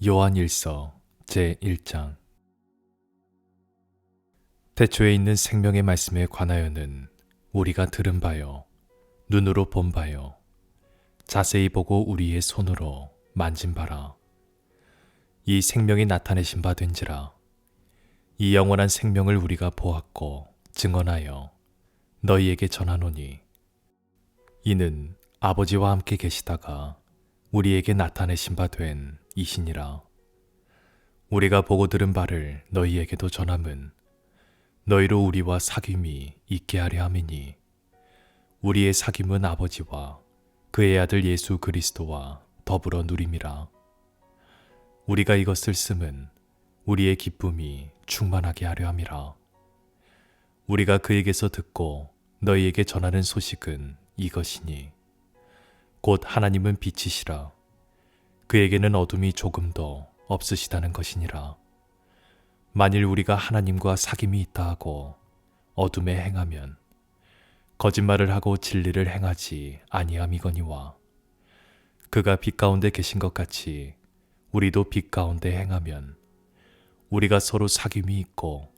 요한일서 제1장. 태초에 있는 생명의 말씀에 관하여는 우리가 들은 바요, 눈으로 본 바요, 자세히 보고 우리의 손으로 만진 바라. 이 생명이 나타내신 바 된지라. 이 영원한 생명을 우리가 보았고 증언하여 너희에게 전하노니, 이는 아버지와 함께 계시다가 우리에게 나타내신 바 된 이시니라. 우리가 보고 들은 바를 너희에게도 전함은 너희로 우리와 사귐이 있게 하려 함이니, 우리의 사귐은 아버지와 그의 아들 예수 그리스도와 더불어 누림이라. 우리가 이것을 쓰면 우리의 기쁨이 충만하게 하려 함이라. 우리가 그에게서 듣고 너희에게 전하는 소식은 이것이니, 곧 하나님은 빛이시라. 그에게는 어둠이 조금도 없으시다는 것이니라. 만일 우리가 하나님과 사귐이 있다 하고 어둠에 행하면 거짓말을 하고 진리를 행하지 아니함이거니와, 그가 빛 가운데 계신 것 같이 우리도 빛 가운데 행하면 우리가 서로 사귐이 있고,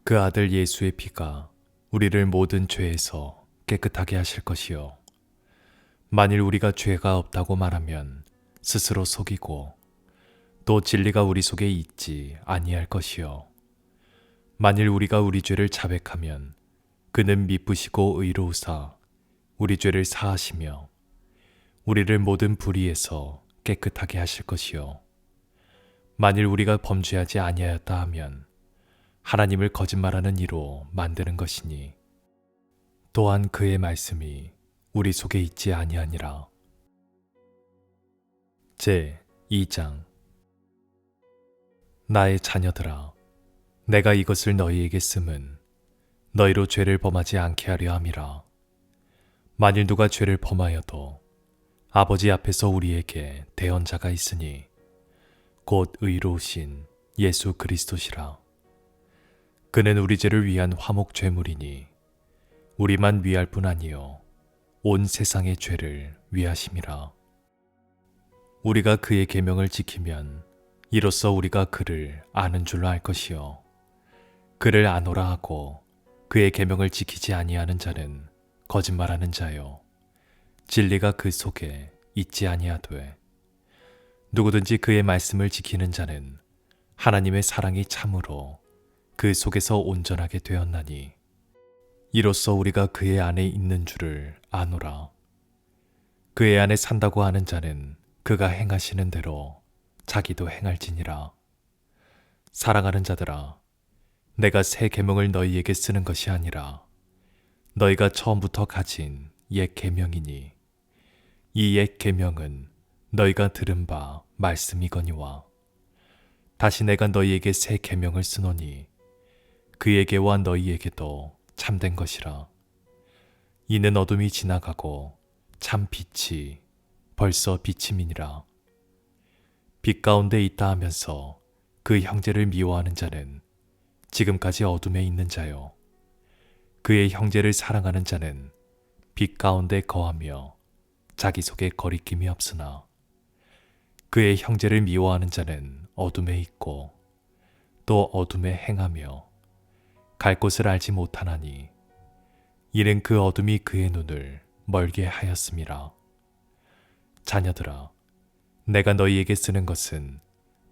그 아들 예수의 피가 우리를 모든 죄에서 깨끗하게 하실 것이요, 만일 우리가 죄가 없다고 말하면 스스로 속이고 또 진리가 우리 속에 있지 아니할 것이요, 만일 우리가 우리 죄를 자백하면 그는 미쁘시고 의로우사 우리 죄를 사하시며 우리를 모든 불의에서 깨끗하게 하실 것이요, 만일 우리가 범죄하지 아니하였다 하면 하나님을 거짓말하는 이로 만드는 것이니, 또한 그의 말씀이 우리 속에 있지 아니하니라. 제2장. 나의 자녀들아, 내가 이것을 너희에게 쓰면 너희로 죄를 범하지 않게 하려 함이라. 만일 누가 죄를 범하여도 아버지 앞에서 우리에게 대언자가 있으니, 곧 의로우신 예수 그리스도시라. 그는 우리 죄를 위한 화목 제물이니 우리만 위할 뿐 아니요 온 세상의 죄를 위하심이라. 우리가 그의 계명을 지키면 이로써 우리가 그를 아는 줄로 알 것이요, 그를 아노라 하고 그의 계명을 지키지 아니하는 자는 거짓말하는 자요, 진리가 그 속에 있지 아니하되, 누구든지 그의 말씀을 지키는 자는 하나님의 사랑이 참으로 그 속에서 온전하게 되었나니, 이로써 우리가 그의 안에 있는 줄을 아노라. 그의 안에 산다고 하는 자는 그가 행하시는 대로 자기도 행할지니라. 사랑하는 자들아, 내가 새 계명을 너희에게 쓰는 것이 아니라 너희가 처음부터 가진 옛 계명이니, 이 옛 계명은 너희가 들은 바 말씀이거니와, 다시 내가 너희에게 새 계명을 쓰노니 그에게와 너희에게도 참된 것이라. 이는 어둠이 지나가고 참 빛이 벌써 비침이니라. 빛 가운데 있다 하면서 그 형제를 미워하는 자는 지금까지 어둠에 있는 자요, 그의 형제를 사랑하는 자는 빛 가운데 거하며 자기 속에 거리낌이 없으나, 그의 형제를 미워하는 자는 어둠에 있고 또 어둠에 행하며 갈 곳을 알지 못하나니, 이는 그 어둠이 그의 눈을 멀게 하였음이라. 자녀들아, 내가 너희에게 쓰는 것은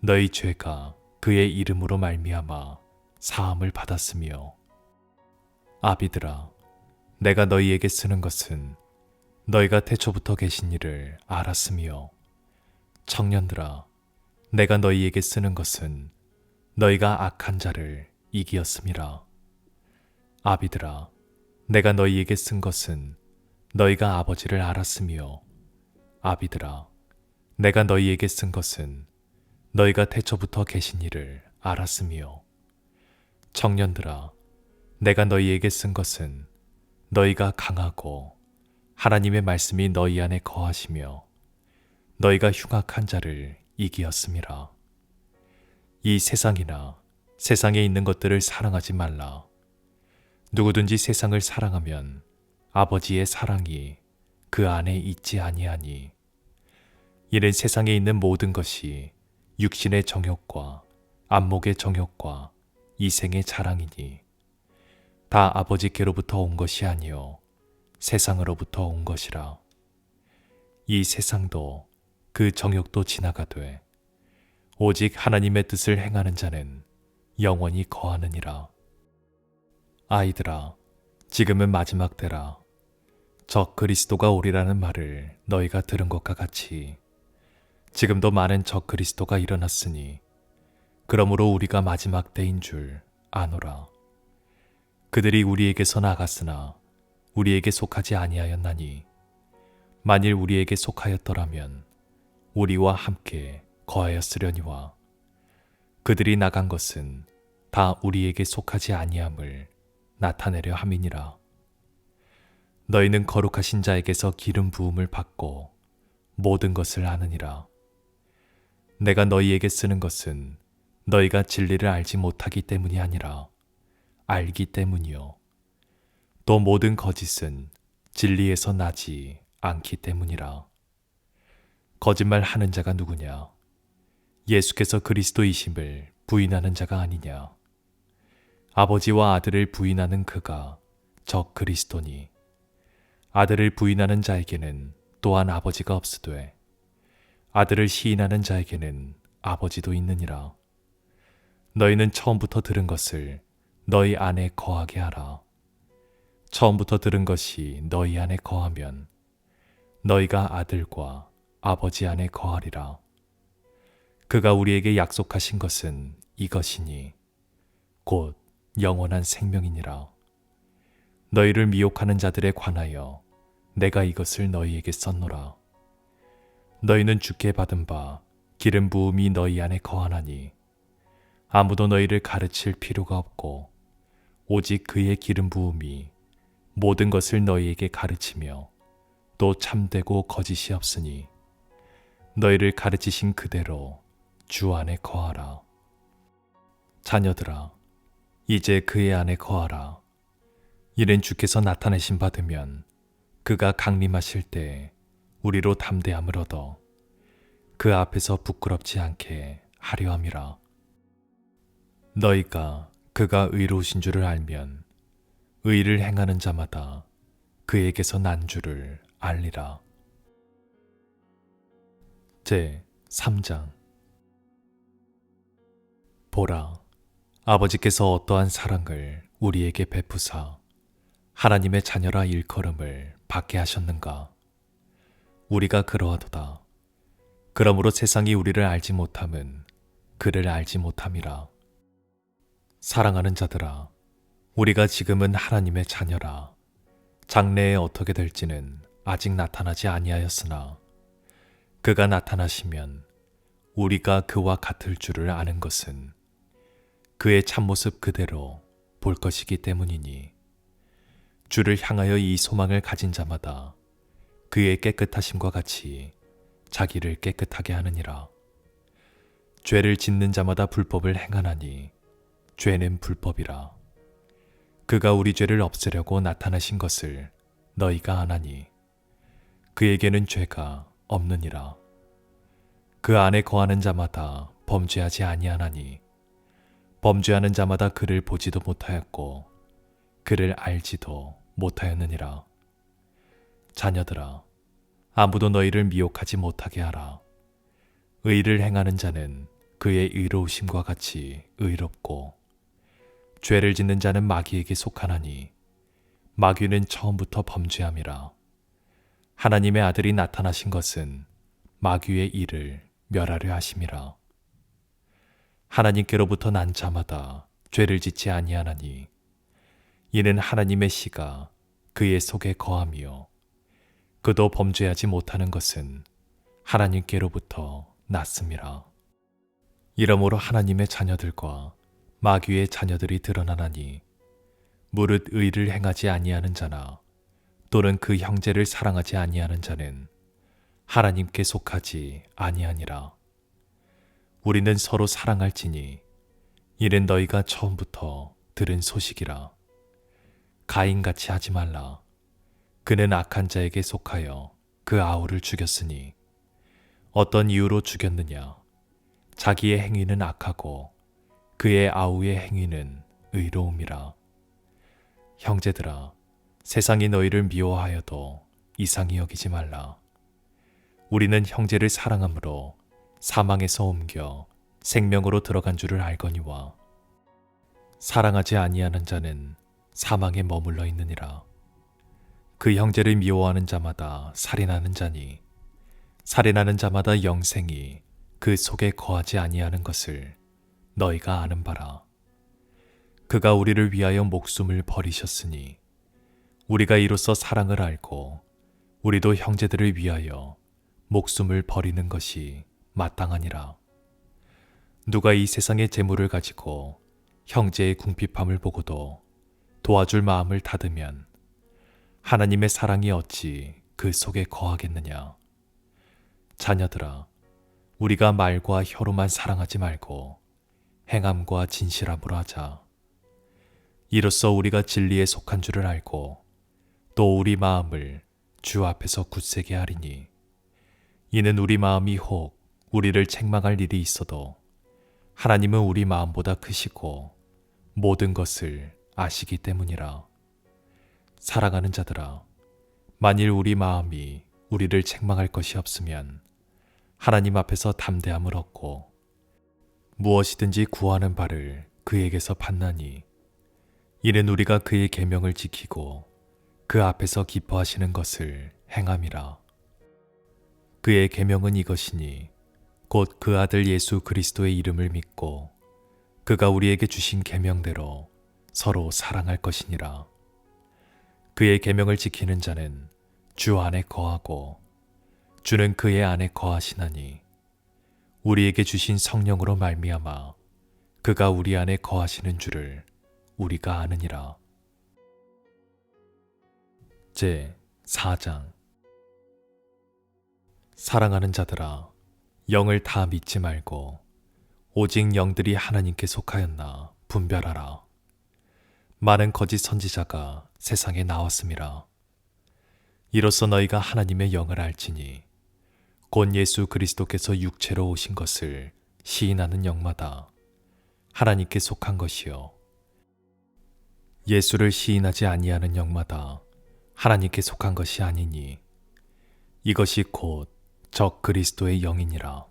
너희 죄가 그의 이름으로 말미암아 사함을 받았으며, 아비들아, 내가 너희에게 쓰는 것은 너희가 태초부터 계신 이를 알았으며, 청년들아, 내가 너희에게 쓰는 것은 너희가 악한 자를 이기었음이라. 아비들아, 내가 너희에게 쓴 것은 너희가 아버지를 알았으며, 아비들아, 내가 너희에게 쓴 것은 너희가 태초부터 계신 이를 알았으며, 청년들아, 내가 너희에게 쓴 것은 너희가 강하고 하나님의 말씀이 너희 안에 거하시며 너희가 흉악한 자를 이기었음이라. 이 세상이나 세상에 있는 것들을 사랑하지 말라. 누구든지 세상을 사랑하면 아버지의 사랑이 그 안에 있지 아니하니, 이는 세상에 있는 모든 것이 육신의 정욕과 안목의 정욕과 이생의 자랑이니 다 아버지께로부터 온 것이 아니요 세상으로부터 온 것이라. 이 세상도 그 정욕도 지나가되 오직 하나님의 뜻을 행하는 자는 영원히 거하느니라. 아이들아, 지금은 마지막 때라. 적 그리스도가 오리라는 말을 너희가 들은 것과 같이 지금도 많은 적 그리스도가 일어났으니 그러므로 우리가 마지막 때인 줄 아노라. 그들이 우리에게서 나갔으나 우리에게 속하지 아니하였나니 만일 우리에게 속하였더라면 우리와 함께 거하였으려니와 그들이 나간 것은 다 우리에게 속하지 아니함을 나타내려 함이니라. 너희는 거룩하신 자에게서 기름 부음을 받고 모든 것을 아느니라. 내가 너희에게 쓰는 것은 너희가 진리를 알지 못하기 때문이 아니라 알기 때문이요. 또 모든 거짓은 진리에서 나지 않기 때문이라. 거짓말 하는 자가 누구냐? 예수께서 그리스도이심을 부인하는 자가 아니냐? 아버지와 아들을 부인하는 그가 적 그리스도니 아들을 부인하는 자에게는 또한 아버지가 없으되 아들을 시인하는 자에게는 아버지도 있느니라. 너희는 처음부터 들은 것을 너희 안에 거하게 하라. 처음부터 들은 것이 너희 안에 거하면 너희가 아들과 아버지 안에 거하리라. 그가 우리에게 약속하신 것은 이것이니 곧 영원한 생명이니라. 너희를 미혹하는 자들에 관하여 내가 이것을 너희에게 썼노라. 너희는 주께 받은 바 기름 부음이 너희 안에 거하나니 아무도 너희를 가르칠 필요가 없고 오직 그의 기름 부음이 모든 것을 너희에게 가르치며 또 참되고 거짓이 없으니 너희를 가르치신 그대로 주 안에 거하라. 자녀들아, 이제 그의 안에 거하라. 이는 주께서 나타내심 받으면 그가 강림하실 때 우리로 담대함을 얻어 그 앞에서 부끄럽지 않게 하려 함이라. 너희가 그가 의로우신 줄을 알면 의를 행하는 자마다 그에게서 난 줄을 알리라. 제 3장. 보라, 아버지께서 어떠한 사랑을 우리에게 베푸사 하나님의 자녀라 일컬음을 받게 하셨는가? 우리가 그러하도다. 그러므로 세상이 우리를 알지 못함은 그를 알지 못함이라. 사랑하는 자들아, 우리가 지금은 하나님의 자녀라. 장래에 어떻게 될지는 아직 나타나지 아니하였으나 그가 나타나시면 우리가 그와 같을 줄을 아는 것은 그의 참모습 그대로 볼 것이기 때문이니 주를 향하여 이 소망을 가진 자마다 그의 깨끗하심과 같이 자기를 깨끗하게 하느니라. 죄를 짓는 자마다 불법을 행하나니 죄는 불법이라. 그가 우리 죄를 없애려고 나타나신 것을 너희가 아나니 그에게는 죄가 없느니라. 그 안에 거하는 자마다 범죄하지 아니하나니 범죄하는 자마다 그를 보지도 못하였고 그를 알지도 못하였느니라. 자녀들아, 아무도 너희를 미혹하지 못하게 하라. 의를 행하는 자는 그의 의로우심과 같이 의롭고 죄를 짓는 자는 마귀에게 속하나니 마귀는 처음부터 범죄함이라. 하나님의 아들이 나타나신 것은 마귀의 일을 멸하려 하심이라. 하나님께로부터 난 자마다 죄를 짓지 아니하나니 이는 하나님의 씨가 그의 속에 거함이요 그도 범죄하지 못하는 것은 하나님께로부터 났음이라. 이러므로 하나님의 자녀들과 마귀의 자녀들이 드러나나니 무릇 의를 행하지 아니하는 자나 또는 그 형제를 사랑하지 아니하는 자는 하나님께 속하지 아니하니라. 우리는 서로 사랑할지니 이는 너희가 처음부터 들은 소식이라. 가인같이 하지 말라. 그는 악한 자에게 속하여 그 아우를 죽였으니 어떤 이유로 죽였느냐? 자기의 행위는 악하고 그의 아우의 행위는 의로움이라. 형제들아, 세상이 너희를 미워하여도 이상히 여기지 말라. 우리는 형제를 사랑함으로 사망에서 옮겨 생명으로 들어간 줄을 알거니와 사랑하지 아니하는 자는 사망에 머물러 있느니라. 그 형제를 미워하는 자마다 살인하는 자니 살인하는 자마다 영생이 그 속에 거하지 아니하는 것을 너희가 아는 바라. 그가 우리를 위하여 목숨을 버리셨으니 우리가 이로써 사랑을 알고 우리도 형제들을 위하여 목숨을 버리는 것이 마땅하니라. 누가 이 세상의 재물을 가지고 형제의 궁핍함을 보고도 도와줄 마음을 닫으면 하나님의 사랑이 어찌 그 속에 거하겠느냐. 자녀들아, 우리가 말과 혀로만 사랑하지 말고 행함과 진실함으로 하자. 이로써 우리가 진리에 속한 줄을 알고 또 우리 마음을 주 앞에서 굳세게 하리니 이는 우리 마음이 혹 우리를 책망할 일이 있어도 하나님은 우리 마음보다 크시고 모든 것을 아시기 때문이라. 사랑하는 자들아, 만일 우리 마음이 우리를 책망할 것이 없으면 하나님 앞에서 담대함을 얻고 무엇이든지 구하는 바를 그에게서 받나니 이는 우리가 그의 계명을 지키고 그 앞에서 기뻐하시는 것을 행함이라. 그의 계명은 이것이니 곧 그 아들 예수 그리스도의 이름을 믿고 그가 우리에게 주신 계명대로 서로 사랑할 것이니라. 그의 계명을 지키는 자는 주 안에 거하고 주는 그의 안에 거하시나니 우리에게 주신 성령으로 말미암아 그가 우리 안에 거하시는 줄을 우리가 아느니라. 제 4장. 사랑하는 자들아, 영을 다 믿지 말고 오직 영들이 하나님께 속하였나 분별하라. 많은 거짓 선지자가 세상에 나왔음이라. 이로써 너희가 하나님의 영을 알지니 곧 예수 그리스도께서 육체로 오신 것을 시인하는 영마다 하나님께 속한 것이요 예수를 시인하지 아니하는 영마다 하나님께 속한 것이 아니니 이것이 곧 적 그리스도의 영이니라.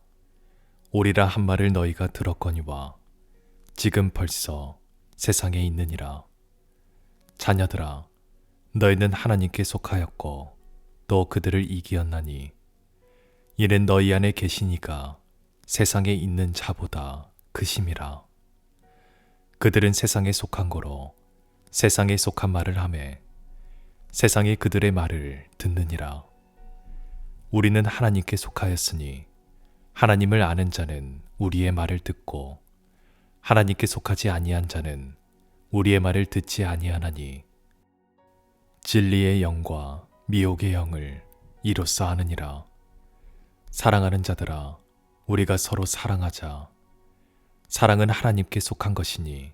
오리라 한 말을 너희가 들었거니와 지금 벌써 세상에 있느니라. 자녀들아, 너희는 하나님께 속하였고 또 그들을 이기었나니 이는 너희 안에 계시니가 세상에 있는 자보다 크심이라. 그들은 세상에 속한 거로 세상에 속한 말을 하매 세상이 그들의 말을 듣느니라. 우리는 하나님께 속하였으니 하나님을 아는 자는 우리의 말을 듣고 하나님께 속하지 아니한 자는 우리의 말을 듣지 아니하나니 진리의 영과 미혹의 영을 이로써 아느니라. 사랑하는 자들아, 우리가 서로 사랑하자. 사랑은 하나님께 속한 것이니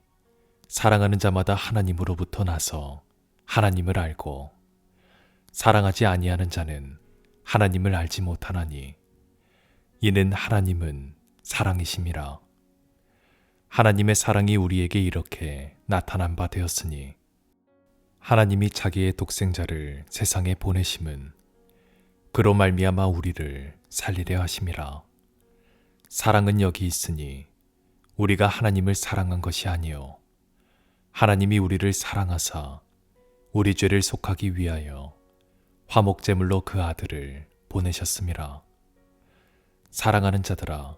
사랑하는 자마다 하나님으로부터 나서 하나님을 알고 사랑하지 아니하는 자는 하나님을 알지 못하나니 이는 하나님은 사랑이심이라. 하나님의 사랑이 우리에게 이렇게 나타난 바 되었으니 하나님이 자기의 독생자를 세상에 보내심은 그로 말미암아 우리를 살리려 하심이라. 사랑은 여기 있으니 우리가 하나님을 사랑한 것이 아니요 하나님이 우리를 사랑하사 우리 죄를 속하기 위하여 화목제물로 그 아들을 보내셨음이라. 사랑하는 자들아,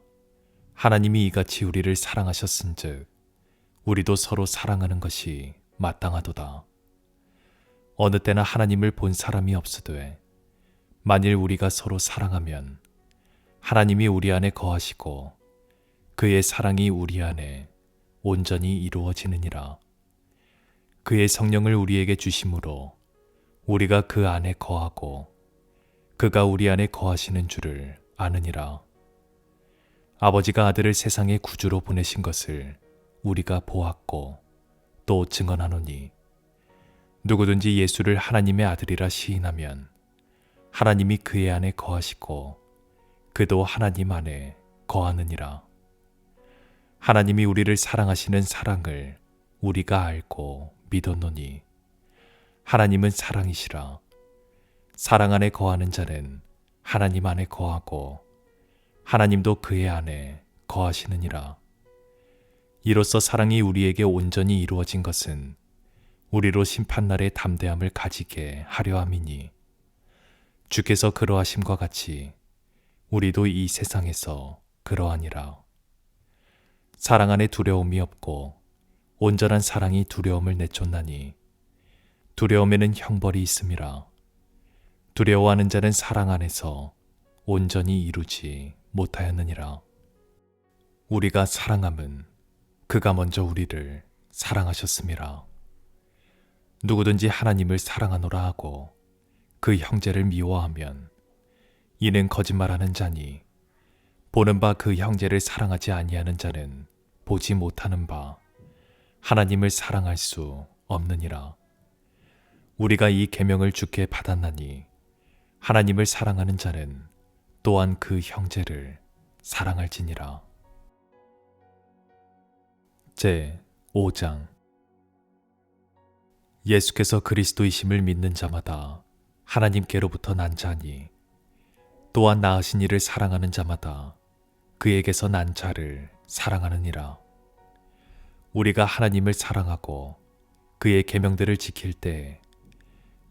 하나님이 이같이 우리를 사랑하셨은즉 우리도 서로 사랑하는 것이 마땅하도다. 어느 때나 하나님을 본 사람이 없으되 만일 우리가 서로 사랑하면 하나님이 우리 안에 거하시고 그의 사랑이 우리 안에 온전히 이루어지느니라. 그의 성령을 우리에게 주심으로 우리가 그 안에 거하고 그가 우리 안에 거하시는 줄을 아느니라. 아버지가 아들을 세상의 구주로 보내신 것을 우리가 보았고 또 증언하노니 누구든지 예수를 하나님의 아들이라 시인하면 하나님이 그의 안에 거하시고 그도 하나님 안에 거하느니라. 하나님이 우리를 사랑하시는 사랑을 우리가 알고 믿었노니 하나님은 사랑이시라. 사랑 안에 거하는 자는 하나님 안에 거하고 하나님도 그의 안에 거하시느니라. 이로써 사랑이 우리에게 온전히 이루어진 것은 우리로 심판날의 담대함을 가지게 하려 함이니 주께서 그러하심과 같이 우리도 이 세상에서 그러하니라. 사랑 안에 두려움이 없고 온전한 사랑이 두려움을 내쫓나니 두려움에는 형벌이 있음이라. 두려워하는 자는 사랑 안에서 온전히 이루지 못하였느니라. 우리가 사랑함은 그가 먼저 우리를 사랑하셨음이라. 누구든지 하나님을 사랑하노라 하고 그 형제를 미워하면 이는 거짓말하는 자니 보는 바 그 형제를 사랑하지 아니하는 자는 보지 못하는 바 하나님을 사랑할 수 없느니라. 우리가 이 계명을 주께 받았나니 하나님을 사랑하는 자는 또한 그 형제를 사랑할지니라. 제 5장. 예수께서 그리스도이심을 믿는 자마다 하나님께로부터 난 자니 또한 낳으신 이를 사랑하는 자마다 그에게서 난 자를 사랑하느니라. 우리가 하나님을 사랑하고 그의 계명들을 지킬 때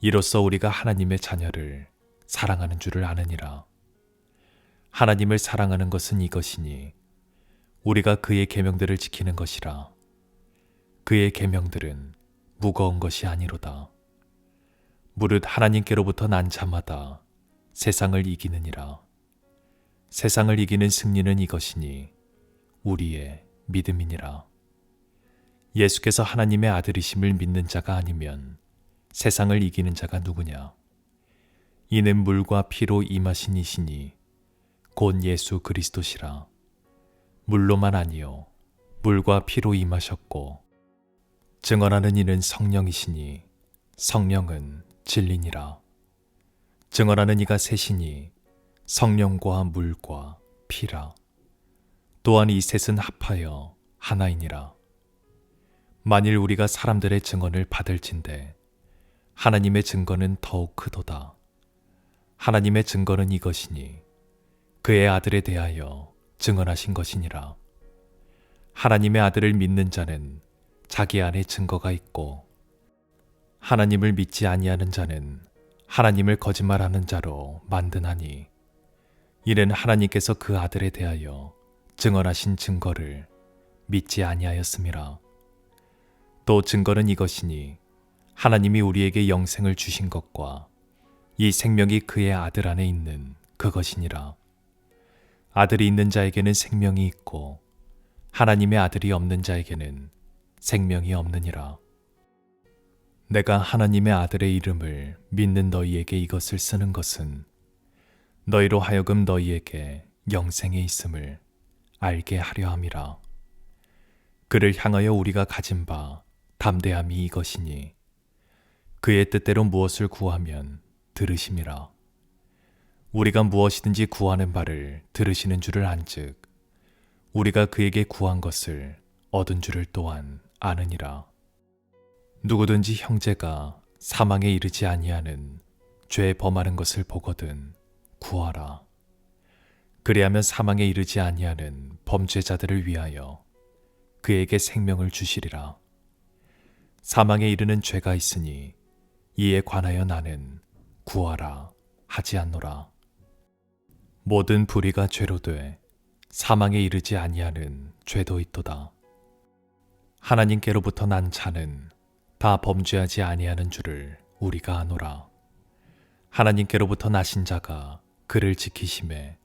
이로써 우리가 하나님의 자녀를 사랑하는 줄을 아느니라. 하나님을 사랑하는 것은 이것이니 우리가 그의 계명들을 지키는 것이라. 그의 계명들은 무거운 것이 아니로다. 무릇 하나님께로부터 난 자마다 세상을 이기느니라. 세상을 이기는 승리는 이것이니 우리의 믿음이니라. 예수께서 하나님의 아들이심을 믿는 자가 아니면 세상을 이기는 자가 누구냐? 이는 물과 피로 임하신 이시니 곧 예수 그리스도시라. 물로만 아니요 물과 피로 임하셨고 증언하는 이는 성령이시니 성령은 진리니라. 증언하는 이가 셋이니 성령과 물과 피라. 또한 이 셋은 합하여 하나이니라. 만일 우리가 사람들의 증언을 받을진대 하나님의 증거는 더욱 크도다. 하나님의 증거는 이것이니 그의 아들에 대하여 증언하신 것이니라. 하나님의 아들을 믿는 자는 자기 안에 증거가 있고 하나님을 믿지 아니하는 자는 하나님을 거짓말하는 자로 만드나니 이는 하나님께서 그 아들에 대하여 증언하신 증거를 믿지 아니하였음이라. 또 증거는 이것이니 하나님이 우리에게 영생을 주신 것과 이 생명이 그의 아들 안에 있는 그것이니라. 아들이 있는 자에게는 생명이 있고 하나님의 아들이 없는 자에게는 생명이 없느니라. 내가 하나님의 아들의 이름을 믿는 너희에게 이것을 쓰는 것은 너희로 하여금 너희에게 영생에 있음을 알게 하려 함이라. 그를 향하여 우리가 가진 바 담대함이 이것이니 그의 뜻대로 무엇을 구하면 들으심이라. 우리가 무엇이든지 구하는 바를 들으시는 줄을 안즉 우리가 그에게 구한 것을 얻은 줄을 또한 아느니라. 누구든지 형제가 사망에 이르지 아니하는 죄 범하는 것을 보거든 구하라. 그리하면 사망에 이르지 아니하는 범죄자들을 위하여 그에게 생명을 주시리라. 사망에 이르는 죄가 있으니 이에 관하여 나는 구하라 하지 않노라. 모든 불의가 죄로 돼 사망에 이르지 아니하는 죄도 있도다. 하나님께로부터 난 자는 다 범죄하지 아니하는 줄을 우리가 아노라. 하나님께로부터 나신 자가 그를 지키심에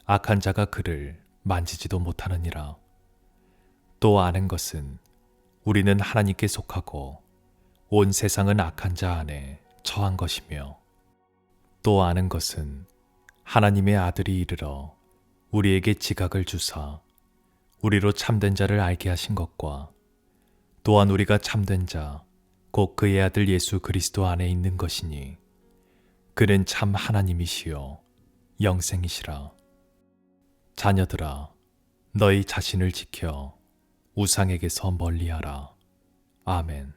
악한 자가 그를 만지지도 못하느니라. 또 아는 것은 우리는 하나님께 속하고 온 세상은 악한 자 안에 처한 것이며 또 아는 것은 하나님의 아들이 이르러 우리에게 지각을 주사 우리로 참된 자를 알게 하신 것과 또한 우리가 참된 자 곧 그의 아들 예수 그리스도 안에 있는 것이니 그는 참 하나님이시요 영생이시라. 자녀들아 너희 자신을 지켜 우상에게서 멀리하라. 아멘.